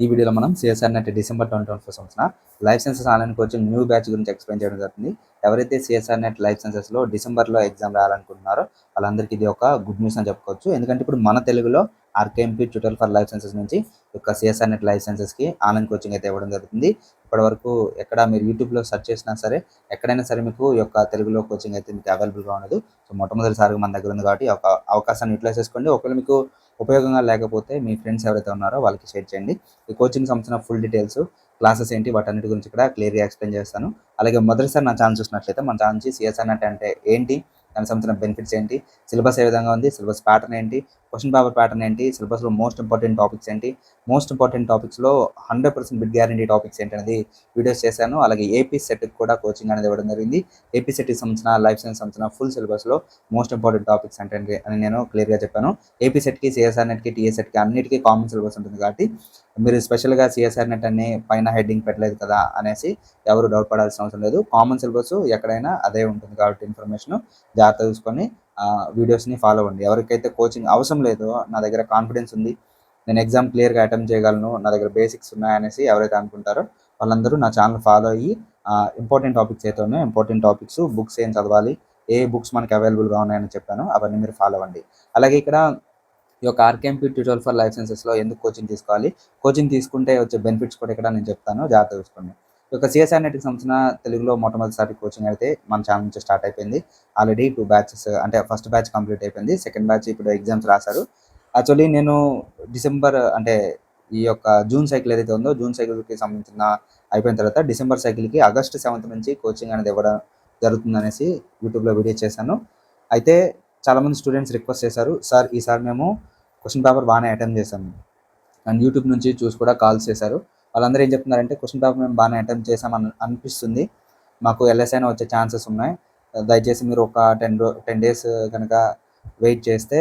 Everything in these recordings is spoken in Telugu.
ఈ వీడియోలో మనం సిఎస్ఆర్ నెట్ డిసెంబర్ 2024 సంవత్సరం life sciences online coaching new batch గురించి ఎక్స్ప్లెయిన్ చేయడం జరుగుతుంది. ఎవరైతే సిఎస్ఆర్ నెట్ లైఫ్ సైన్సెస్లో డిసెంబర్లో ఎగ్జామ్ రాయాలనుకుంటున్నారో వాళ్ళందరికీ ఇది ఒక గుడ్ న్యూస్ అని చెప్పుకోవచ్చు. ఎందుకంటే ఇప్పుడు మన తెలుగులో RKMP tutorial for life sciences నుంచి యొక్క సిఎస్ఆర్ నెట్ లైఫ్ సైన్సెస్కి ఆన్లైన్ కోచింగ్ అయితే ఇవ్వడం జరుగుతుంది. ఇప్పటివరకు ఎక్కడ మీరు యూట్యూబ్లో సెర్చ్ చేసినా సరే ఎక్కడైనా సరే మీకు ఈ యొక్క తెలుగులో కోచింగ్ అయితే మీకు అవైలబుల్గా ఉండదు. సో మొట్టమొదటిసారిగా మన దగ్గర ఉంది కాబట్టి ఒక అవకాశాన్ని యూటిలైజ్ చేసుకోండి. ఒకవేళ మీకు ఉపయోగంగా లేకపోతే మీ ఫ్రెండ్స్ ఎవరైతే ఉన్నారో వాళ్ళకి షేర్ చేయండి. ఈ కోచింగ్ సంబంధించిన ఫుల్ డీటెయిల్స్, క్లాసెస్ ఏంటి, వాటన్నిటి గురించి ఇక్కడ క్లియర్గా ఎక్స్ప్లెయిన్ చేస్తాను. అలాగే మొదటిసారి నా ఛానల్ చూసినట్లయితే మన ఛానల్ నుంచి సిఎస్ఆర్ నెట్ అంటే ఏంటి, దానికి సంబంధించిన బెనిఫిట్స్ ఏంటి, సిలబస్ ఏ విధంగా ఉంది, సిలబస్ ప్యాటర్న్ ఏంటి, క్వశ్చన్ పేపర్ ప్యాటర్న్ ఏంటి, సిలబస్లో మోస్ట్ ఇంపార్టెంట్ టాపిక్స్ ఏంటి, మోస్ట్ ఇంపార్టెంట్ టాపిక్స్లో 100% బిట్ గ్యారంటీ టాపిక్స్ ఏంటి అనేది వీడియోస్ చేశాను. అలాగే ఏపీ సెట్కి కూడా కోచింగ్ అనేది ఇవ్వడం జరిగింది. ఏపీ సెట్కి సంబంధించిన లైఫ్ సైన్స్ సంబంధించిన ఫుల్ సిలబస్లో మోస్ట్ ఇంపార్టెంట్ టాపిక్స్ ఏంటంటే అని నేను క్లియర్గా చెప్పాను. ఏపీ సెట్కి, సిఎస్ఆర్ నెట్కి, టీఏ సెట్కి అన్నిటికీ కామన్ సిలబస్ ఉంటుంది కాబట్టి మీరు స్పెషల్గా సిఎస్ఆర్ నెట్ అని పైన హెడ్డింగ్ పెట్టలేదు కదా అనేసి ఎవరు డౌట్ పడాల్సిన అవసరం లేదు. కామన్ సిలబస్ ఎక్కడైనా అదే ఉంటుంది కాబట్టి ఇన్ఫర్మేషన్ జాగ్రత్త చూసుకొని వీడియోస్ని ఫాలో అవ్వండి. ఎవరికైతే కోచింగ్ అవసరం లేదో, నా దగ్గర కాన్ఫిడెన్స్ ఉంది, నేను ఎగ్జామ్ క్లియర్గా అటెంప్ట్ చేయగలను, నా దగ్గర బేసిక్స్ ఉన్నాయనేసి ఎవరైతే అనుకుంటారో వాళ్ళందరూ నా ఛానల్ ఫాలో అయ్యి ఇంపార్టెంట్ టాపిక్స్ అయితే ఉన్నాయో ఇంపార్టెంట్ టాపిక్స్, బుక్స్ ఏం చదవాలి, ఏ బుక్స్ మనకి అవైలబుల్గా ఉన్నాయని చెప్పాను, అవన్నీ మీరు ఫాలో అవ్వండి. అలాగే ఇక్కడ ఈ యొక్క ఆర్కేఎంపీ ట్యూటోరియల్ ఫర్ లైఫ్ సైన్సెస్లో ఎందుకు కోచింగ్ తీసుకోవాలి, కోచింగ్ తీసుకుంటే వచ్చే బెనిఫిట్స్ కూడా ఇక్కడ నేను చెప్తాను, జాగ్రత్త చూసుకోండి. ఈ యొక్క సిఎస్ఆర్ నెట్కి సంబంధించిన తెలుగులో మొట్టమొదటిసారి కోచింగ్ అయితే మన ఛానల్ నుంచి స్టార్ట్ అయిపోయింది. ఆల్రెడీ 2 బ్యాచెస్, అంటే ఫస్ట్ బ్యాచ్ కంప్లీట్ అయిపోయింది, సెకండ్ బ్యాచ్ ఇప్పుడు ఎగ్జామ్స్ రాశారు. యాక్చువల్లీ నేను డిసెంబర్ అంటే ఈ యొక్క జూన్ సైకిల్ ఏదైతే ఉందో, జూన్ సైకిల్కి సంబంధించిన అయిపోయిన తర్వాత డిసెంబర్ సైకిల్కి ఆగస్టు 7th నుంచి కోచింగ్ అనేది ఇవ్వడం జరుగుతుందనేసి యూట్యూబ్లో వీడియో చేశాను. అయితే చాలామంది స్టూడెంట్స్ రిక్వెస్ట్ చేశారు, సార్ ఈసారి మేము క్వశ్చన్ పేపర్ బాగానే అటెంప్ట్ చేశాము అండ్ యూట్యూబ్ నుంచి చూసి కూడా కాల్స్ చేశారు. వాళ్ళందరూ ఏం చెప్తున్నారంటే క్వశ్చన్ పేపర్ మేము బాగానే అటెంప్ట్ చేసామని అనిపిస్తుంది, మాకు ఎల్ఎస్ఐ వచ్చే ఛాన్సెస్ ఉన్నాయి, దయచేసి మీరు ఒక 10 డేస్ కనుక వెయిట్ చేస్తే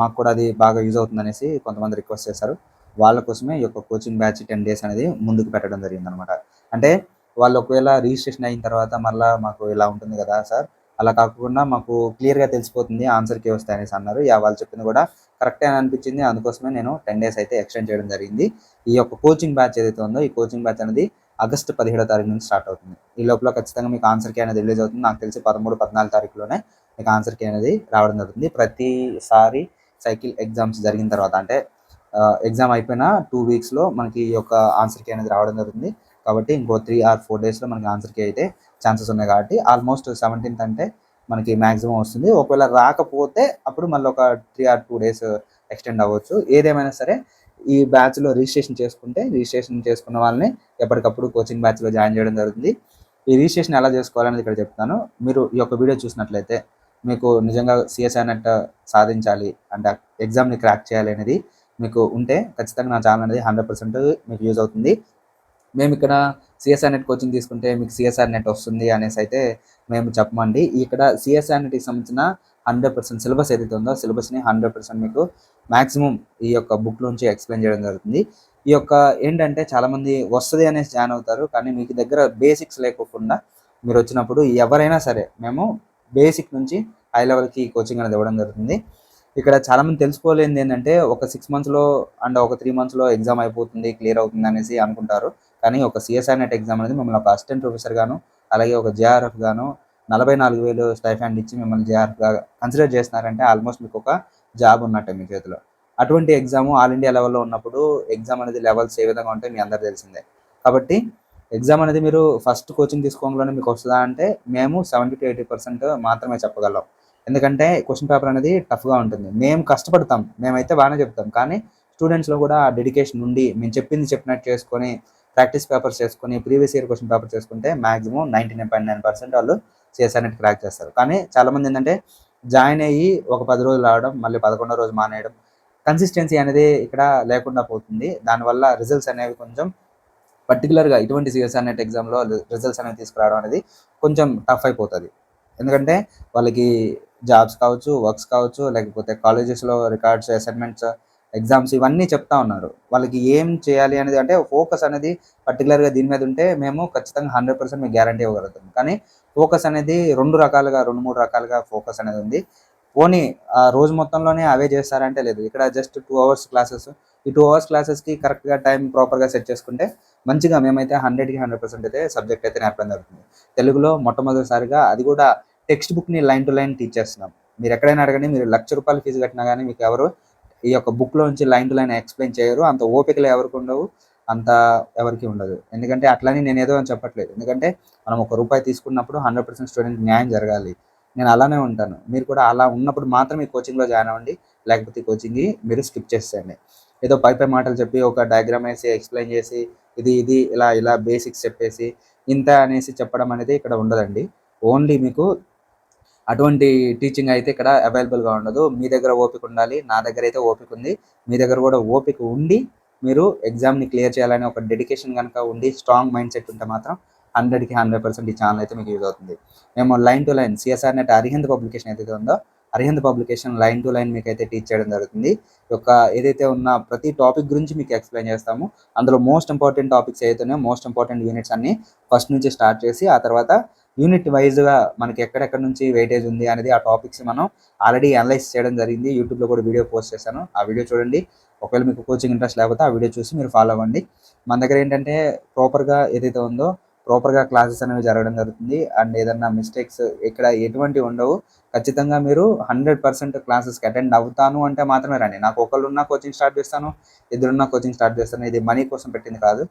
మాకు కూడా అది బాగా యూజ్ అవుతుంది అనేసి కొంతమంది రిక్వెస్ట్ చేశారు. వాళ్ళ కోసమే ఈ యొక్క కోచింగ్ బ్యాచ్ 10 డేస్ అనేది ముందుకు పెట్టడం జరిగింది అనమాట. అంటే వాళ్ళు ఒకవేళ రిజిస్ట్రేషన్ అయిన తర్వాత మళ్ళీ మాకు ఇలా ఉంటుంది కదా సార్, అలా కాకుండా మాకు క్లియర్గా తెలిసిపోతుంది ఆన్సర్కి వస్తాయి అనేసి అన్నారు. వాళ్ళు చెప్పింది కూడా కరెక్టే అని అనిపించింది. అందుకోసమే నేను 10 డేస్ అయితే ఎక్స్టెండ్ చేయడం జరిగింది. ఈ యొక్క కోచింగ్ బ్యాచ్ ఏదైతే ఉందో, ఈ కోచింగ్ బ్యాచ్ అనేది ఆగస్టు 17వ తారీఖు నుంచి స్టార్ట్ అవుతుంది. ఈ లోపల ఖచ్చితంగా మీకు ఆన్సర్ కీ అనేది రిలీజ్ అవుతుంది. నాకు తెలిసి 13, 14 తారీఖులోనే మీకు ఆన్సర్ కీ అనేది రావడం జరుగుతుంది. ప్రతిసారి సైకిల్ ఎగ్జామ్స్ జరిగిన తర్వాత, అంటే ఎగ్జామ్ అయిపోయిన 2 వీక్స్లో మనకి ఈ యొక్క ఆన్సర్ కీ అనేది రావడం జరుగుతుంది. కాబట్టి ఇంకో 3 or 4 డేస్లో మనకి ఆన్సర్ కీ అయితే ఛాన్సెస్ ఉన్నాయి. కాబట్టి ఆల్మోస్ట్ 17th అంటే మనకి మ్యాక్సిమం వస్తుంది. ఒకవేళ రాకపోతే అప్పుడు మళ్ళీ ఒక 3 or 2 డేస్ ఎక్స్టెండ్ అవ్వచ్చు. ఏదేమైనా సరే ఈ బ్యాచ్లో రిజిస్ట్రేషన్ చేసుకున్న వాళ్ళని ఎప్పటికప్పుడు కోచింగ్ బ్యాచ్లో జాయిన్ చేయడం జరుగుతుంది. ఈ రిజిస్ట్రేషన్ ఎలా చేసుకోవాలనేది ఇక్కడ చెప్తాను. మీరు ఈ యొక్క వీడియో చూసినట్లయితే మీకు నిజంగా సిఎస్ఆర్ నెట్ సాధించాలి అంటే ఎగ్జామ్ని క్రాక్ చేయాలి అనేది మీకు ఉంటే ఖచ్చితంగా నా ఛానల్ అనేది 100% మీకు యూజ్ అవుతుంది. మేము ఇక్కడ సిఎస్ఆర్ నెట్ కోచింగ్ తీసుకుంటే మీకు సిఎస్ఆర్ నెట్ వస్తుంది అనేసి అయితే మేము చెప్పమండి. ఇక్కడ సిఎస్ఆర్ నెట్కి సంబంధించిన 100% సిలబస్ ఏదైతే ఉందో సిలబస్ని 100% మీకు మ్యాక్సిమం ఈ యొక్క బుక్ నుంచి ఎక్స్ప్లెయిన్ చేయడం జరుగుతుంది. ఈ యొక్క ఏంటంటే చాలామంది వస్తుంది అనేసి జాయిన్ అవుతారు, కానీ మీకు దగ్గర బేసిక్స్ లేకోకుండా మీరు వచ్చినప్పుడు ఎవరైనా సరే మేము బేసిక్ నుంచి హై లెవెల్కి కోచింగ్ అనేది ఇవ్వడం జరుగుతుంది. ఇక్కడ చాలామంది తెలుసుకోలేనిది ఏంటంటే ఒక 6 monthsలో అండ్ ఒక 3 monthsలో ఎగ్జామ్ అయిపోతుంది, క్లియర్ అవుతుంది అనేసి అనుకుంటారు. కానీ ఒక సిఎస్ఆర్ నెట్ ఎగ్జామ్ అనేది మిమ్మల్ని ఒక అసిస్టెంట్ ప్రొఫెసర్ గాను, అలాగే ఒక జేఆర్ఎఫ్ గాను 44,000 స్టైఫండ్ ఇచ్చి మిమ్మల్ని జేఆర్ఎఫ్గా కన్సిడర్ చేస్తున్నారంటే ఆల్మోస్ట్ మీకు ఒక జాబ్ ఉన్నట్టే మీ చేతిలో. అటువంటి ఎగ్జామ్ ఆల్ ఇండియా లెవెల్లో ఉన్నప్పుడు ఎగ్జామ్ అనేది లెవెల్స్ ఏ విధంగా ఉంటాయి మీ అందరూ తెలిసిందే. కాబట్టి ఎగ్జామ్ అనేది మీరు ఫస్ట్ కోచింగ్ తీసుకోవడంలోనే మీకు వస్తుందా అంటే మేము 70 to 80% మాత్రమే చెప్పగలం. ఎందుకంటే క్వశ్చన్ పేపర్ అనేది టఫ్గా ఉంటుంది. మేము కష్టపడతాం, మేమైతే బాగానే చెప్తాం, కానీ స్టూడెంట్స్లో కూడా ఆ డెడికేషన్ ఉండి మేము చెప్పింది చెప్పినట్టు చేసుకొని ప్రాక్టీస్ పేపర్స్ చేసుకొని ప్రీవియస్ ఇయర్ క్వశ్చన్ పేపర్ చేసుకుంటే మ్యాక్సిమం 99.9% వాళ్ళు సిఎస్ఆర్ నెట్ క్రాక్ చేస్తారు. కానీ చాలామంది ఏంటంటే జాయిన్ అయ్యి ఒక 10 రోజులు రావడం, మళ్ళీ 11వ రోజు మానేయడం, కన్సిస్టెన్సీ అనేది ఇక్కడ లేకుండా పోతుంది. దానివల్ల రిజల్ట్స్ అనేవి కొంచెం పర్టికులర్గా ఇటువంటి సిఎస్ఆర్ నెట్ ఎగ్జామ్లో రిజల్ట్స్ అనేవి తీసుకురావడం అనేది కొంచెం టఫ్ అయిపోతుంది. ఎందుకంటే వాళ్ళకి జాబ్స్ కావచ్చు, వర్క్స్ కావచ్చు, లేకపోతే కాలేజెస్లో రికార్డ్స్, అసైన్మెంట్స్, ఎగ్జామ్స్ ఇవన్నీ చెప్తా ఉన్నారు. వాళ్ళకి ఏం చేయాలి అనేది, అంటే ఫోకస్ అనేది పర్టికులర్గా దీని మీద ఉంటే మేము ఖచ్చితంగా 100% మీకు గ్యారంటీ ఇవ్వగలుగుతాం. కానీ ఫోకస్ అనేది 2 రకాలుగా 2-3 రకాలుగా ఫోకస్ అనేది ఉంది. పోనీ రోజు మొత్తంలోనే అవే చేస్తారంటే లేదు. ఇక్కడ జస్ట్ 2 hours క్లాసెస్, ఈ 2 అవర్స్ క్లాసెస్కి కరెక్ట్గా టైం ప్రాపర్గా సెట్ చేసుకుంటే మంచిగా మేమైతే 100కి 100% అయితే సబ్జెక్ట్ అయితే నేర్పడం జరుగుతుంది. తెలుగులో మొట్టమొదటిసారిగా అది కూడా టెక్స్ట్ బుక్ని లైన్ టు లైన్ టీచ్ చేస్తున్నాం. మీరు ఎక్కడైనా అడగండి, మీరు ₹1,00,000 ఫీజు కట్టినా కానీ మీకు ఎవరు ఈ యొక్క బుక్లో నుంచి లైన్ టు లైన్ ఎక్స్ప్లెయిన్ చేయరు. అంత ఓపికలు ఎవరికి ఉండవు, అంత ఎవరికి ఉండదు. ఎందుకంటే అట్లని నేను ఏదో అని చెప్పట్లేదు. ఎందుకంటే మనం ₹1 తీసుకున్నప్పుడు 100% స్టూడెంట్కి న్యాయం జరగాలి. నేను అలానే ఉంటాను. మీరు కూడా అలా ఉన్నప్పుడు మాత్రం ఈ కోచింగ్లో జాయిన్ అవ్వండి. లేకపోతే ఈ కోచింగ్ని మీరు స్కిప్ చేసేయండి. ఏదో పై మాటలు చెప్పి ఒక డయాగ్రామ్ వేసి ఎక్స్ప్లెయిన్ చేసి ఇది ఇలా ఇలా బేసిక్స్ చెప్పేసి ఇంత అనేసి చెప్పడం అనేది ఇక్కడ ఉండదండి. ఓన్లీ మీకు అటువంటి టీచింగ్ అయితే ఇక్కడ అవైలబుల్గా ఉండదు. మీ దగ్గర ఓపిక ఉండాలి, నా దగ్గర అయితే ఓపిక ఉంది. మీ దగ్గర కూడా ఓపిక ఉండి మీరు ఎగ్జామ్ని క్లియర్ చేయాలని ఒక డెడికేషన్ కనుక ఉండి స్ట్రాంగ్ మైండ్ సెట్ ఉంటే మాత్రం 100కి 100% ఈ ఛానల్ అయితే మీకు యూజ్ అవుతుంది. మేము line to line CSR net Arihant publication ఏదైతే ఉందో Arihant publication line to line మీకు అయితే టీచ్ చేయడం జరుగుతుంది. యొక్క ఏదైతే ఉన్న ప్రతి టాపిక్ గురించి మీకు ఎక్స్ప్లెయిన్ చేస్తాము. అందులో మోస్ట్ ఇంపార్టెంట్ టాపిక్స్ ఏదైతే మోస్ట్ ఇంపార్టెంట్ యూనిట్స్ అన్ని ఫస్ట్ నుంచి స్టార్ట్ చేసి ఆ తర్వాత యూనిట్ వైజ్గా మనకి ఎక్కడెక్కడ నుంచి వెయిటేజ్ ఉంది అనేది ఆ టాపిక్స్ మనం ఆల్రెడీ అనలైజ్ చేయడం జరిగింది. యూట్యూబ్లో కూడా వీడియో పోస్ట్ చేశాను, ఆ వీడియో చూడండి. ఒకవేళ మీకు కోచింగ్ ఇంట్రెస్ట్ లేకపోతే ఆ వీడియో చూసి మీరు ఫాలో అవ్వండి. మన దగ్గర ఏంటంటే ప్రాపర్గా ఏదైతే ఉందో ప్రాపర్గా క్లాసెస్ అనేవి జరగడం జరుగుతుంది. అండ్ ఏదన్నా మిస్టేక్స్ ఇక్కడ ఎటువంటి ఉండవు. ఖచ్చితంగా మీరు 100% క్లాసెస్కి అటెండ్ అవుతాను అంటే మాత్రమే రండి. నాకు ఒకళ్ళున్నా కోచింగ్ స్టార్ట్ చేస్తాను, ఇద్దరున్నా కోచింగ్ స్టార్ట్ చేస్తాను. ఇది మనీ కోసం పెట్టింది కాదు.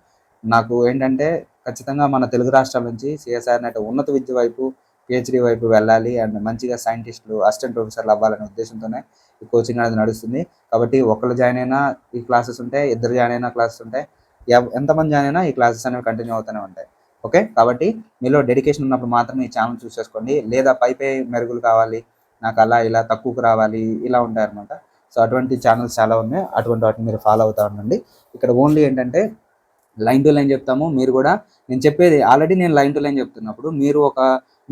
నాకు ఏంటంటే ఖచ్చితంగా మన తెలుగు రాష్ట్రాల నుంచి సిఎస్ఆర్ నెట్ ఉన్నత విద్య వైపు పిహెచ్డి వైపు వెళ్ళాలి అండ్ మంచిగా సైంటిస్టులు అసిస్టెంట్ ప్రొఫెసర్లు అవ్వాలనే ఉద్దేశంతోనే ఈ కోచింగ్ అనేది నడుస్తుంది. కాబట్టి ఒకళ్ళు జాయిన్ అయినా ఈ క్లాసెస్ ఉంటాయి, ఇద్దరు జాయిన్ అయినా క్లాసెస్ ఉంటాయి, ఎంతమంది జాయిన్ అయినా ఈ క్లాసెస్ అనేవి కంటిన్యూ అవుతూనే ఉంటాయి. ఓకే, కాబట్టి మీలో డెడికేషన్ ఉన్నప్పుడు మాత్రమే ఈ ఛానల్ చూస్ చేసుకోండి. లేదా పై మెరుగులు కావాలి, నాకు అలా ఇలా తక్కువకు రావాలి, ఇలా ఉంటాయి అనమాట. సో అటువంటి ఛానల్స్ చాలా ఉన్నాయి, అటువంటి వాటిని మీరు ఫాలో అవుతా ఉండండి. ఇక్కడ ఓన్లీ ఏంటంటే లైన్ టు లైన్ చెప్తాము. మీరు కూడా నేను చెప్పేది ఆల్రెడీ నేను లైన్ టు లైన్ చెప్తున్నప్పుడు మీరు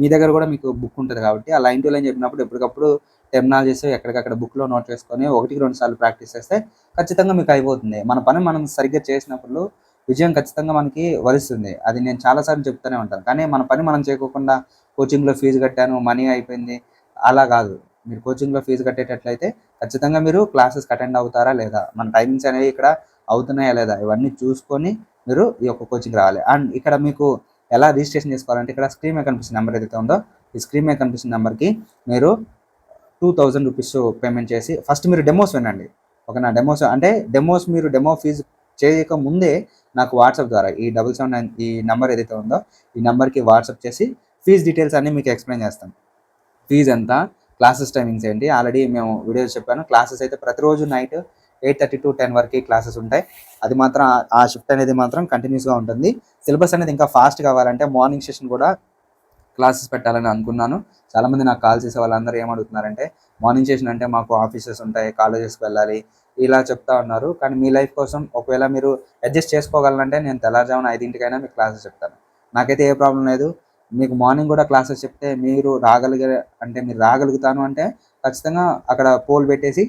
మీ దగ్గర కూడా మీకు బుక్ ఉంటుంది కాబట్టి ఆ లైన్ టు లైన్ చెప్పినప్పుడు ఎప్పటికప్పుడు టెర్మినాలజీస్ ఎక్కడికక్కడ బుక్లో నోట్ చేసుకొని 1-2 సార్లు ప్రాక్టీస్ చేస్తే ఖచ్చితంగా మీకు అయిపోతుంది. మన పని మనం సరిగ్గా చేసినప్పుడు విజయం ఖచ్చితంగా మనకి వరిస్తుంది. అది నేను చాలాసార్లు చెప్తూనే ఉంటాను. కానీ మన పని మనం చేయకోకుండా కోచింగ్లో ఫీజు కట్టాను, మనీ అయిపోయింది, అలా కాదు. మీరు కోచింగ్లో ఫీజు కట్టేటట్లయితే ఖచ్చితంగా మీరు క్లాసెస్కి అటెండ్ అవుతారా లేదా, మన టైమింగ్స్ అనేవి ఇక్కడ అవుతున్నాయా లేదా, ఇవన్నీ చూసుకొని మీరు ఈ యొక్క కోచింగ్ రావాలి. అండ్ ఇక్కడ మీకు ఎలా రిజిస్ట్రేషన్ చేసుకోవాలంటే ఇక్కడ స్క్రీన్ మీద కనిపిస్తున్న నెంబర్ ఏదైతే ఉందో ఈ స్క్రీన్ మీద కనిపిస్తున్న నెంబర్కి మీరు ₹2,000 పేమెంట్ చేసి ఫస్ట్ మీరు డెమోస్ వినండి. ఓకేనా, డెమోస్ మీరు డెమో ఫీజు చేయక ముందే నాకు వాట్సాప్ ద్వారా ఈ 779 ఈ నెంబర్ ఏదైతే ఉందో ఈ నెంబర్కి వాట్సాప్ చేసి ఫీజు డీటెయిల్స్ అన్నీ మీకు ఎక్స్ప్లెయిన్ చేస్తాం. ఫీజు ఎంత, క్లాసెస్ టైమింగ్స్ ఏంటి, ఆల్రెడీ మేము వీడియోస్ చెప్పాను. క్లాసెస్ అయితే ప్రతిరోజు నైట్ 8:30 to 10 వరకు క్లాసెస్ ఉంటాయి. అది మాత్రం ఆ షిఫ్ట్ అనేది మాత్రం కంటిన్యూస్గా ఉంటుంది. సిలబస్ అనేది ఇంకా ఫాస్ట్ కావాలంటే మార్నింగ్ సెషన్ కూడా క్లాసెస్ పెట్టాలని అనుకున్నాను. చాలామంది నాకు కాల్ చేసే వాళ్ళందరూ ఏమడుగుతున్నారంటే మార్నింగ్ సెషన్ అంటే మాకు ఆఫీసెస్ ఉంటాయి, కాలేజెస్కి వెళ్ళాలి, ఇలా చెప్తా ఉన్నారు. కానీ మీ లైఫ్ కోసం ఒకవేళ మీరు అడ్జస్ట్ చేసుకోగలనంటే నేను తెల్లారుజామున 5ంటికైనా మీకు క్లాసెస్ చెప్తాను. నాకైతే ఏ ప్రాబ్లం లేదు. మీకు మార్నింగ్ కూడా క్లాసెస్ చెప్తే మీరు రాగలుగుతాను అంటే ఖచ్చితంగా అక్కడ పోల్ పెట్టేసి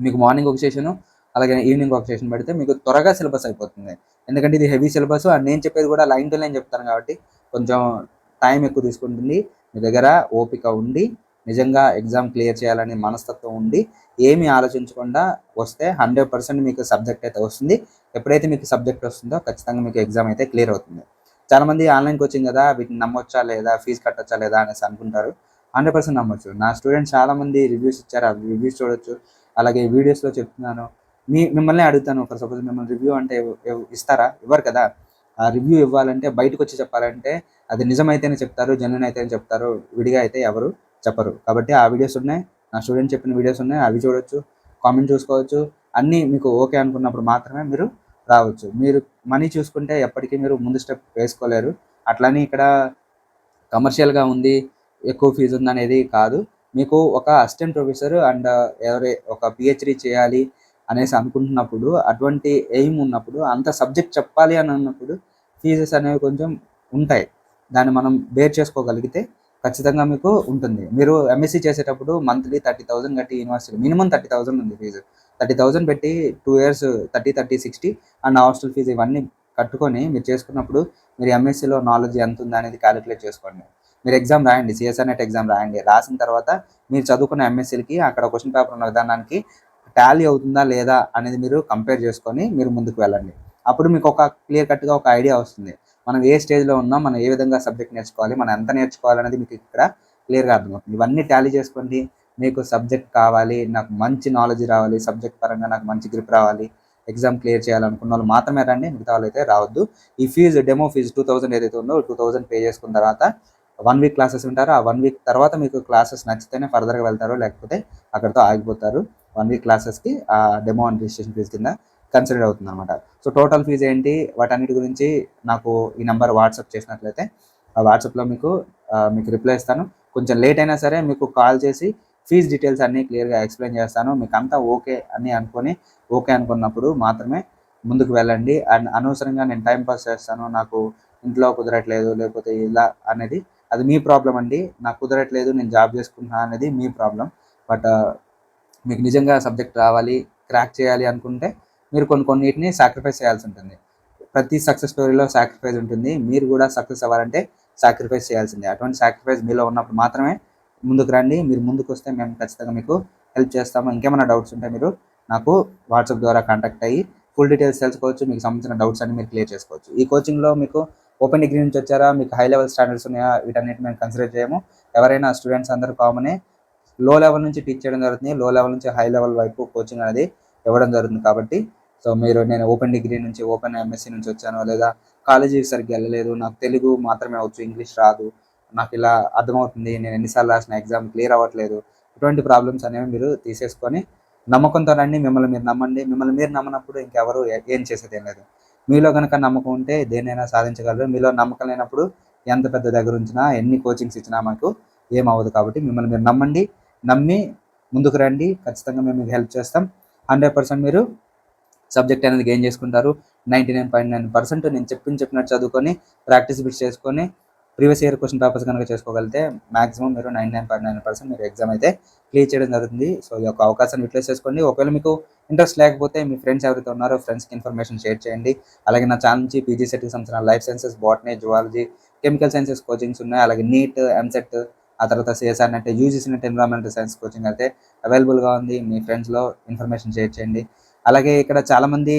మీకు మార్నింగ్ ఒక సెషను అలాగే ఈవినింగ్ ఒక సెషన్ పెడితే మీకు త్వరగా సిలబస్ అయిపోతుంది. ఎందుకంటే ఇది హెవీ సిలబస్ అండ్ నేను చెప్పేది కూడా లైన్ టు లైన్ చెప్తాను కాబట్టి కొంచెం టైం ఎక్కువ తీసుకుంటుంది. మీ దగ్గర ఓపిక ఉండి నిజంగా ఎగ్జామ్ క్లియర్ చేయాలని మనస్తత్వం ఉండి ఏమీ ఆలోచించకుండా వస్తే 100% మీకు సబ్జెక్ట్ అయితే వస్తుంది. ఎప్పుడైతే మీకు సబ్జెక్ట్ వస్తుందో ఖచ్చితంగా మీకు ఎగ్జామ్ అయితే క్లియర్ అవుతుంది. చాలామంది ఆన్లైన్ కోచింగ్ కదా, వీటిని నమ్మొచ్చా లేదా, ఫీజు కట్టొచ్చా లేదా అనేసి అనుకుంటారు. 100% నమ్మొచ్చు. నా స్టూడెంట్స్ చాలామంది రివ్యూస్ ఇచ్చారు, ఆ రివ్యూస్ చూడొచ్చు. అలాగే వీడియోస్లో చెప్తున్నాను. మిమ్మల్ని అడుగుతాను, ఫర్ సపోజ్ మిమ్మల్ని రివ్యూ అంటే ఇస్తారా? ఇవ్వరు కదా. ఆ రివ్యూ ఇవ్వాలంటే బయటకు వచ్చి చెప్పాలంటే అది నిజమైతేనే చెప్తారు, జెన్యూన్ అయితేనే చెప్తారు, విడిగా అయితే ఎవరు చెప్పరు. కాబట్టి ఆ వీడియోస్ ఉన్నాయి, నా స్టూడెంట్ చెప్పిన వీడియోస్ ఉన్నాయి, అవి చూడొచ్చు, కామెంట్ చూసుకోవచ్చు. అన్నీ మీకు ఓకే అనుకున్నప్పుడు మాత్రమే మీరు రావచ్చు. మీరు మనీ చూసుకుంటే ఎప్పటికీ మీరు ముందు స్టెప్ వేసుకోలేరు. అట్లని ఇక్కడ కమర్షియల్గా ఉంది, ఎక్కువ ఫీజు ఉందనేది కాదు. మీకు ఒక అసిస్టెంట్ ప్రొఫెసర్ అండ్ ఒక పిహెచ్డి చేయాలి అనేసి అనుకుంటున్నప్పుడు, అటువంటి ఎయిమ్ ఉన్నప్పుడు, అంత సబ్జెక్ట్ చెప్పాలి అని అన్నప్పుడు ఫీజెస్ అనేవి కొంచెం ఉంటాయి. దాన్ని మనం బేర్ చేసుకోగలిగితే ఖచ్చితంగా మీకు ఉంటుంది. మీరు ఎంఎస్సీ చేసేటప్పుడు మంత్లీ 30,000 కట్టి యూనివర్సిటీ మినిమం 30,000 ఉంది ఫీజు. 30,000 పెట్టి 2 years 30, 60 అండ్ హాస్టల్ ఫీజు ఇవన్నీ కట్టుకొని మీరు చేసుకున్నప్పుడు మీరు ఎంఎస్సీలో నాలెడ్జ్ ఎంత ఉందా అనేది క్యాలిక్యులేట్ చేసుకోండి. మీరు ఎగ్జామ్ రాయండి, సిఎస్ఆర్ నెట్ ఎగ్జామ్ రాయండి. రాసిన తర్వాత మీరు చదువుకున్న ఎంఎస్సీలకి అక్కడ క్వశ్చన్ పేపర్ ఉన్న విధానానికి టాలీ అవుతుందా లేదా అనేది మీరు కంపేర్ చేసుకొని మీరు ముందుకు వెళ్ళండి. అప్పుడు మీకు ఒక క్లియర్ కట్‌గా ఒక ఐడియా వస్తుంది. మనం ఏ స్టేజ్‌లో ఉన్నాం, మనం ఏ విధంగా సబ్జెక్ట్ నేర్చుకోవాలి, మనం ఎంత నేర్చుకోవాలనేది మీకు ఇక్కడ క్లియర్‌గా అర్థమవుతుంది. ఇవన్నీ టాలీ చేసుకోండి. మీకు సబ్జెక్ట్ కావాలి, నాకు మంచి నాలెడ్జ్ రావాలి, సబ్జెక్ట్ పరంగా నాకు మంచి గ్రిప్ రావాలి, ఎగ్జామ్ క్లియర్ చేయాలనుకున్న వాళ్ళు మాత్రమే రండి, మిగతా వాళ్ళైతే రావద్దు. ఈ ఫీజు డెమో ఫీజు 2000 ఏదైతే ఉందో 2000 పే చేసుకున్న తర్వాత 1 వీక్ క్లాసెస్ ఉంటారు. ఆ 1 వీక్ తర్వాత మీకు క్లాసెస్ నచ్చితేనే ఫర్దర్‌గా వెళ్తారు, లేకపోతే అక్కడితో ఆగిపోతారు. 1 వీక్ క్లాసెస్‌కి డెమో అండ్ రిజిస్ట్రేషన్ ఫీజు కింద కన్సిడర్ అవుతుందన్నమాట. సో టోటల్ ఫీజు ఏంటి, వాటన్నిటి గురించి నాకు ఈ నెంబర్ వాట్సాప్ చేసినట్లయితే ఆ వాట్సాప్‌లో మీకు రిప్లై ఇస్తాను. కొంచెం లేట్ అయినా సరే మీకు కాల్ చేసి ఫీజ్ డీటెయిల్స్ అన్నీ క్లియర్‌గా ఎక్స్‌ప్లెయిన్ చేస్తాను. మీకు అంతా ఓకే అని ఓకే అనుకున్నప్పుడు మాత్రమే ముందుకు వెళ్ళండి. అండ్ అనవసరంగా నేను టైం పాస్ చేస్తాను, నాకు ఇంట్లో కుదరట్లేదు, లేకపోతే ఇలా అనేది అది మీ ప్రాబ్లమ్ అండి. నాకు కుదరట్లేదు, నేను జాబ్ చేసుకుంటున్నా అనేది మీ ప్రాబ్లమ్. బట్ మీకు నిజంగా సబ్జెక్ట్ రావాలి, క్రాక్ చేయాలి అనుకుంటే మీరు కొన్నిటిని సాక్రిఫైస్ చేయాల్సి ఉంటుంది. ప్రతి సక్సెస్ స్టోరీలో సాక్రిఫైస్ ఉంటుంది. మీరు కూడా సక్సెస్ అవ్వాలంటే సాక్రిఫైస్ చేయాల్సిందే. అటువంటి సాక్రిఫైస్ మీలో ఉన్నప్పుడు మాత్రమే ముందుకు రండి. మీరు ముందుకు వస్తే మేము ఖచ్చితంగా మీకు హెల్ప్ చేస్తాము. ఇంకేమైనా డౌట్స్ ఉంటే మీరు నాకు వాట్సాప్ ద్వారా కాంటాక్ట్ అయ్యి ఫుల్ డీటెయిల్స్ తెలుసుకోవచ్చు. మీకు సంబంధించిన డౌట్స్ అన్ని మీరు క్లియర్ చేసుకోవచ్చు. ఈ కోచింగ్లో మీకు ఓపెన్ డిగ్రీ నుంచి వచ్చారా, మీకు హై లెవెల్ స్టాండర్డ్స్ ఉన్నాయా, వీటన్నిటి మేము కన్సిడర్ చేయము. ఎవరైనా స్టూడెంట్స్ అందరూ కామనే. లో లెవెల్ నుంచి టీచ్ చేయడం జరుగుతుంది. లో లెవెల్ నుంచి హై లెవెల్ వైపు కోచింగ్ అనేది ఇవ్వడం జరుగుతుంది. కాబట్టి సో నేను ఓపెన్ డిగ్రీ నుంచి, ఓపెన్ ఎంఎస్సీ నుంచి వచ్చాను, లేదా కాలేజీకి సరిగ్గా వెళ్ళలేదు, నాకు తెలుగు మాత్రమే వచ్చు, ఇంగ్లీష్ రాదు, నాకు ఇలా అర్థమవుతుంది, నేను ఎన్నిసార్లు రాసిన ఎగ్జామ్ క్లియర్ అవ్వట్లేదు, ఇటువంటి ప్రాబ్లమ్స్ అనేవి మీరు తీసేసుకొని నమ్మకంతో రండి. మిమ్మల్ని మీరు నమ్మండి. మిమ్మల్ని మీరు నమ్మనప్పుడు ఇంకెవరు ఏం చేసేది ఏం లేదు. మీలో కనుక నమ్మకం ఉంటే దేన్నైనా సాధించగలరు. మీలో నమ్మకం లేనప్పుడు ఎంత పెద్ద దగ్గర ఉంచినా, ఎన్ని కోచింగ్స్ ఇచ్చినా మాకు ఏమవ్వదు. కాబట్టి మిమ్మల్ని మీరు నమ్మండి. నమ్మి ముందుకు రండి. ఖచ్చితంగా మేము మీకు హెల్ప్ చేస్తాం. 100% మీరు సబ్జెక్ట్ అనేది గెయిన్ చేసుకుంటారు. 99.9% నేను చెప్పినట్టు చదువుకొని ప్రాక్టీస్ బిట్స్ చేసుకొని ప్రీవియస్ ఇయర్ క్వశ్చన్ పేపర్స్ కనుక చేసుకోగలిగితే మాక్సిమం మీరు 99.9% మీరు ఎగ్జామ్ అయితే క్లియర్ చేయడం జరుగుతుంది. సో ఈ యొక్క అవకాశాన్ని యూటిలైజ్ చేసుకోండి. ఒకవేళ మీకు ఇంట్రెస్ట్ లేకపోతే మీ ఫ్రెండ్స్ ఎవరైతే ఉన్నారో ఫ్రెండ్స్కి ఇన్ఫర్మేషన్ షేర్ చేయండి. అలాగే నా ఛానల్ నుంచి పీజీ సెట్కి సంబంధించిన life sciences, botany, zoology, chemical sciences coachings ఉన్నాయి. అలాగే నీట్, ఎంసెట్, ఆ తర్వాత CSR net, UGC net environmental science coaching అయితే అవైలబుల్గా ఉంది. మీ ఫ్రెండ్స్లో ఇన్ఫర్మేషన్ షేర్ చేయండి. అలాగే ఇక్కడ చాలామంది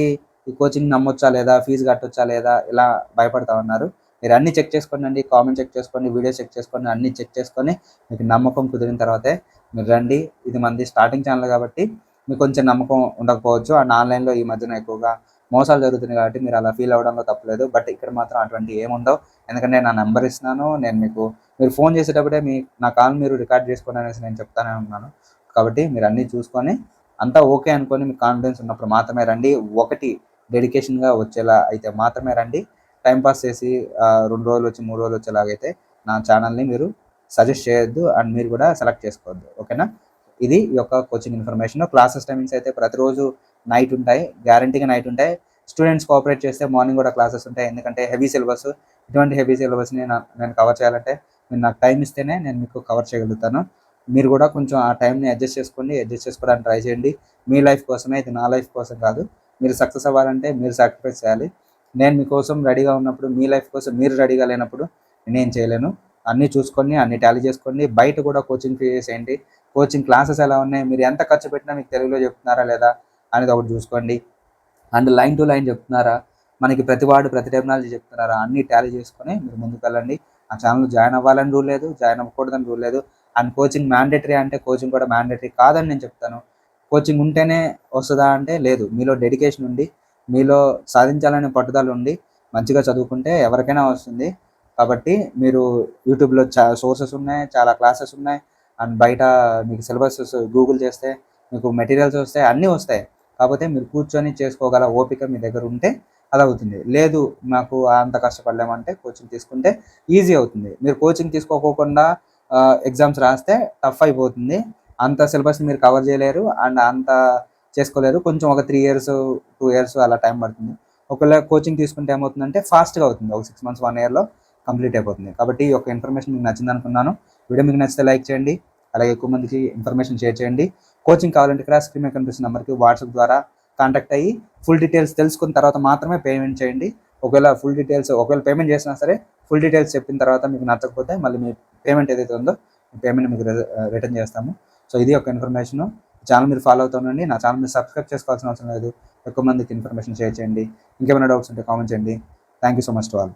ఈ కోచింగ్ నమ్మొచ్చా లేదా, ఫీజు కట్టొచ్చా లేదా ఇలా భయపడతా ఉన్నారు. మీరు అన్నీ చెక్ చేసుకోండి, కామెంట్ చెక్ చేసుకోండి, వీడియోస్ చెక్ చేసుకోండి, అన్నీ చెక్ చేసుకొని మీకు నమ్మకం కుదిరిన తర్వాతే మీరు రండి. ఇది మనది స్టార్టింగ్ ఛానల్ కాబట్టి మీకు కొంచెం నమ్మకం ఉండకపోవచ్చు. అండ్ ఆన్లైన్లో ఈ మధ్యన ఎక్కువగా మోసాలు జరుగుతున్నాయి కాబట్టి మీరు అలా ఫీల్ అవ్వడంలో తప్పలేదు. బట్ ఇక్కడ మాత్రం అటువంటి ఏముండవు. ఎందుకంటే నా నెంబర్ ఇస్తున్నాను, నేను మీరు ఫోన్ చేసేటప్పుడే నా కాల్ మీరు రికార్డ్ చేసుకోండి అనేసి నేను చెప్తానే ఉన్నాను. కాబట్టి మీరు అన్నీ చూసుకొని అంతా ఓకే అనుకొని మీకు కాన్ఫిడెన్స్ ఉన్నప్పుడు మాత్రమే రండి. ఒకటి డెడికేషన్గా వచ్చేలా అయితే మాత్రమే రండి. టైంపాస్ చేసి 2 రోజులు వచ్చి 3 రోజులు వచ్చేలాగైతే నా ఛానల్ని మీరు సజెస్ట్ చేయొద్దు. అండ్ మీరు కూడా సెలెక్ట్ చేసుకోవద్దు. ఓకేనా? ఇది ఈ యొక్క కోచింగ్ ఇన్ఫర్మేషన్. క్లాసెస్ టైమింగ్స్ అయితే ప్రతిరోజు నైట్ ఉంటాయి, గ్యారంటీగా నైట్ ఉంటాయి. స్టూడెంట్స్ కోఆపరేట్ చేస్తే మార్నింగ్ కూడా క్లాసెస్ ఉంటాయి. ఎందుకంటే హెవీ సిలబస్, ఇటువంటి హెవీ సిలబస్ని నేను కవర్ చేయాలంటే మీరు నాకు టైం ఇస్తేనే నేను మీకు కవర్ చేయగలుగుతాను. మీరు కూడా కొంచెం ఆ టైంని అడ్జస్ట్ చేసుకోవడానికి ట్రై చేయండి. మీ లైఫ్ కోసమే, ఇది నా లైఫ్ కోసం కాదు. మీరు సక్సెస్ అవ్వాలంటే మీరు సాక్రిఫైస్ చేయాలి. నేను మీకోసం రెడీగా ఉన్నప్పుడు, మీ లైఫ్ కోసం మీరు రెడీగా లేనప్పుడు నేనేం చేయలేను. అన్నీ చూసుకోండి, అన్నీ టాలీ చేసుకోండి. బయట కూడా కోచింగ్ ఫీజెస్ ఏంటి, కోచింగ్ క్లాసెస్ ఎలా ఉన్నాయి, మీరు ఎంత ఖర్చు పెట్టినా మీకు తెలుగులో చెప్తున్నారా లేదా అనేది ఒకటి చూసుకోండి. అండ్ లైన్ టు లైన్ చెప్తున్నారా, మనకి ప్రతి టెర్మినాలజీ చెప్తున్నారా, అన్నీ టాలీ చేసుకొని మీరు ముందుకు వెళ్ళండి. ఆ ఛానల్ జాయిన్ అవ్వాలని రూల్ లేదు, జాయిన్ అవ్వకూడదని రూల్ లేదు. అండ్ కోచింగ్ మ్యాండేటరీ అంటే కోచింగ్ కూడా మ్యాండేటరీ కాదని నేను చెప్తాను. కోచింగ్ ఉంటేనే వస్తుందా అంటే లేదు. మీలో డెడికేషన్ ఉండి, మీలో సాధించాలనే పట్టుదల ఉండి మంచిగా చదువుకుంటే ఎవరికైనా వస్తుంది. కాబట్టి మీరు యూట్యూబ్లో సోర్సెస్ ఉన్నాయి, చాలా క్లాసెస్ ఉన్నాయి. అండ్ బయట మీకు సిలబసెస్ గూగుల్ చేస్తే మీకు మెటీరియల్స్ వస్తాయి, అన్నీ వస్తాయి. కాకపోతే మీరు కూర్చొని చేసుకోగల ఓపిక మీ దగ్గర ఉంటే అది అవుతుంది. లేదు నాకు అంత కష్టపడలేమంటే కోచింగ్ తీసుకుంటే ఈజీ అవుతుంది. మీరు కోచింగ్ తీసుకోకుండా ఎగ్జామ్స్ రాస్తే టఫ్ అయిపోతుంది. అంత సిలబస్ని మీరు కవర్ చేయలేరు అండ్ అంత చేసుకోలేరు. కొంచెం ఒక 3 ఇయర్స్ 2 ఇయర్స్ అలా టైం పడుతుంది. ఒకవేళ కోచింగ్ తీసుకుంటే ఏమవుతుందంటే ఫాస్ట్గా అవుతుంది. ఒక 6 మంత్స్ 1 ఇయర్లో కంప్లీట్ అయిపోతుంది. కాబట్టి ఈ యొక్క ఇన్ఫర్మేషన్ మీకు నచ్చింది అనుకున్నాను. వీడియో మీకు నచ్చితే లైక్ చేయండి. అలాగే ఎక్కువ మందికి ఇన్ఫర్మేషన్ షేర్ చేయండి. కోచింగ్ కావాలంటే ఇక్కడ స్క్రీన్ మీద కనిపిస్తున్న నెంబర్కి వాట్సాప్ ద్వారా కాంటాక్ట్ అయ్యి ఫుల్ డీటెయిల్స్ తెలుసుకున్న తర్వాత మాత్రమే పేమెంట్ చేయండి. ఒకవేళ పేమెంట్ చేసినా సరే ఫుల్ డీటెయిల్స్ చెప్పిన తర్వాత మీకు నచ్చకపోతే మళ్ళీ మీ పేమెంట్ ఏదైతే ఉందో పేమెంట్ మీకు రిటర్న్ చేస్తాము. సో ఇది ఒక ఇన్ఫర్మేషన్. ఛానల్ మీరు ఫాలో అవుతుండండి. నా ఛానల్ మీరు సబ్స్క్రైబ్ చేసుకోవాల్సిన అవసరం లేదు. ఎక్కువ మందికి ఇన్ఫర్మేషన్ షేర్ చేయండి. ఇంకేమైనా డౌట్స్ ఉంటే కామెంట్ చేయండి. Thank you so much to all.